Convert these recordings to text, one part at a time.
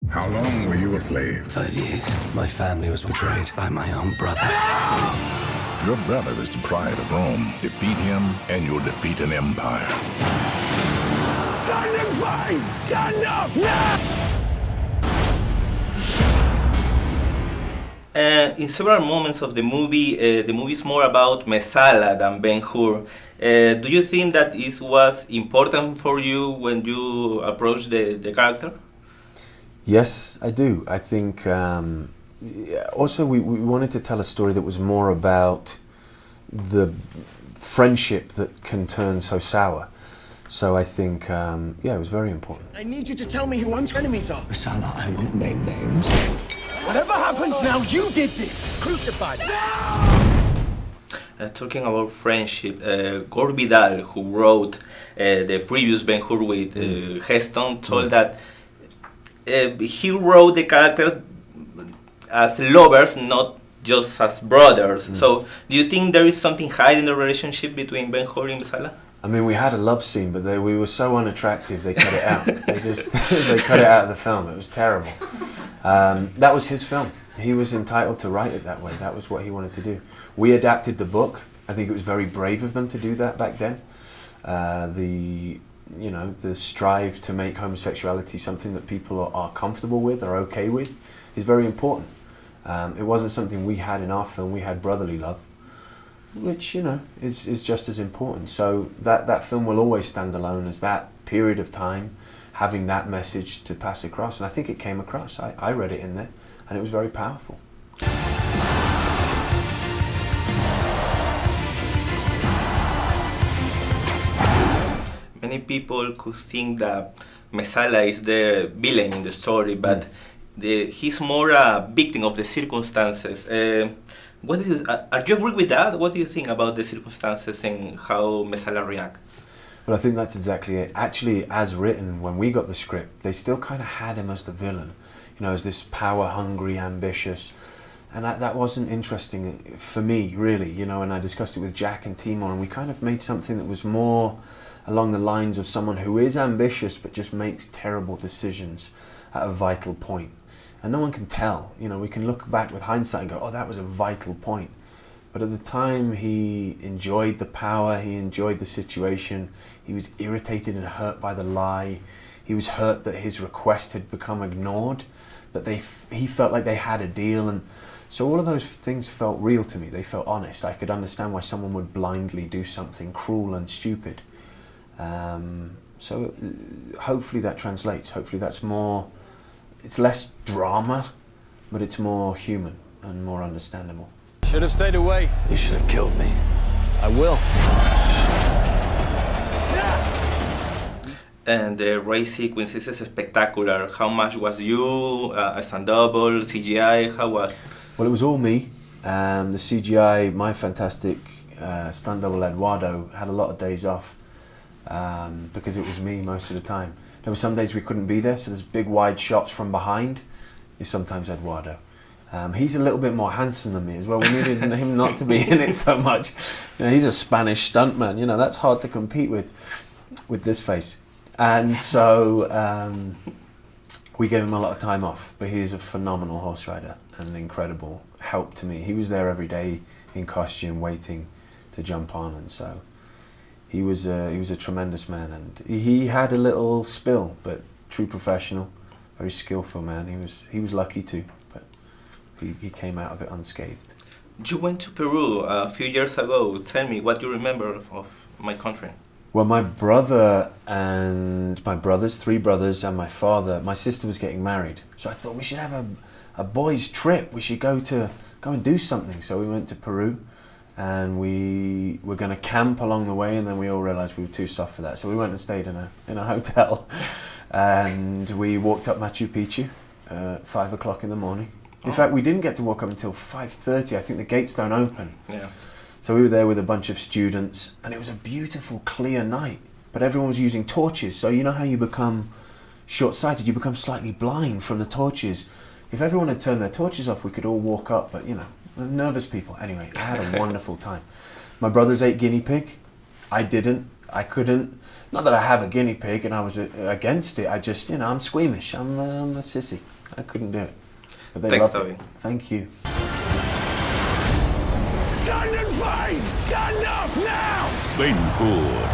How long were you a slave? 5 years. My family was betrayed by my own brother. Your brother is the pride of Rome. Defeat him, and you'll defeat an empire. Stand and fight! Stand up now! In several moments of the movie is more about Messala than Ben-hur. Do you think that it was important for you when you approached the character? Yes, I do. I think also we wanted to tell a story that was more about the friendship that can turn so sour. So I think, yeah, it was very important. I need you to tell me who Am's enemies are. Masala, I won't name names. Whatever happens now, you did this! Crucified! Talking about friendship, Gore Vidal, who wrote the previous Ben-hur with Heston, told that he wrote the character as lovers, not just as brothers. So, do you think there is something hiding in the relationship between Ben-hur and Messala? I mean, we had a love scene, but we were so unattractive, they cut it out. They cut it out of the film. It was terrible. That was his film. He was entitled to write it that way. That was what he wanted to do. We adapted the book. I think it was very brave of them to do that back then. The strive to make homosexuality something that people are comfortable with, are okay with, is very important. It wasn't something we had in our film. We had brotherly love, which, is just as important. So that film will always stand alone as that period of time, having that message to pass across. And I think it came across. I read it in there, and it was very powerful. Many people could think that Messala is the villain in the story, but he's more a victim of the circumstances. Are you agree with that? What do you think about the circumstances and how Messala reacts? Well, I think that's exactly it. Actually, as written, when we got the script, they still kind of had him as the villain, as this power-hungry, ambitious, and that wasn't interesting for me, really, and I discussed it with Jack and Timor, and we kind of made something that was more along the lines of someone who is ambitious but just makes terrible decisions at a vital point. And no one can tell, we can look back with hindsight and go, oh, that was a vital point. But at the time, he enjoyed the power, he enjoyed the situation, he was irritated and hurt by the lie, he was hurt that his request had become ignored, that he felt like they had a deal, and so all of those things felt real to me, they felt honest. I could understand why someone would blindly do something cruel and stupid. So hopefully that translates, hopefully that's more, it's less drama, but it's more human and more understandable. Should have stayed away. You should have killed me. I will. And the race sequence is spectacular. How much was you, a stand-double, CGI, how was? Well, it was all me. The CGI, my fantastic stunt-double Eduardo had a lot of days off because it was me most of the time. There were some days we couldn't be there, so there's big wide shots from behind is sometimes Eduardo. He's a little bit more handsome than me as well. We needed him not to be in it so much. He's a Spanish stuntman. That's hard to compete with this face. And so we gave him a lot of time off. But he is a phenomenal horse rider and an incredible help to me. He was there every day in costume, waiting to jump on, and so he was a tremendous man. And he had a little spill, but true professional, very skillful man. He was lucky too. He came out of it unscathed. You went to Peru a few years ago. Tell me what you remember of my country. Well, my brother and my brothers, 3 brothers, and my father, my sister was getting married. So I thought we should have a boys' trip. We should go and do something. So we went to Peru, and we were going to camp along the way, and then we all realized we were too soft for that. So we went and stayed in a hotel, and we walked up Machu Picchu at 5 o'clock in the morning. In fact, we didn't get to walk up until 5:30. I think the gates don't open. Yeah. So we were there with a bunch of students, and it was a beautiful, clear night. But everyone was using torches, so you know how you become short-sighted? You become slightly blind from the torches. If everyone had turned their torches off, we could all walk up, but nervous people. Anyway, I had a wonderful time. My brothers ate guinea pig. I didn't. I couldn't. Not that I have a guinea pig and I was against it. I just, I'm squeamish. I'm a sissy. I couldn't do it. But they Thanks, loved Toby. it. Thank you. Stand and fight! Stand up now! Ben-hur.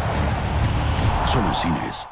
Solo en cines.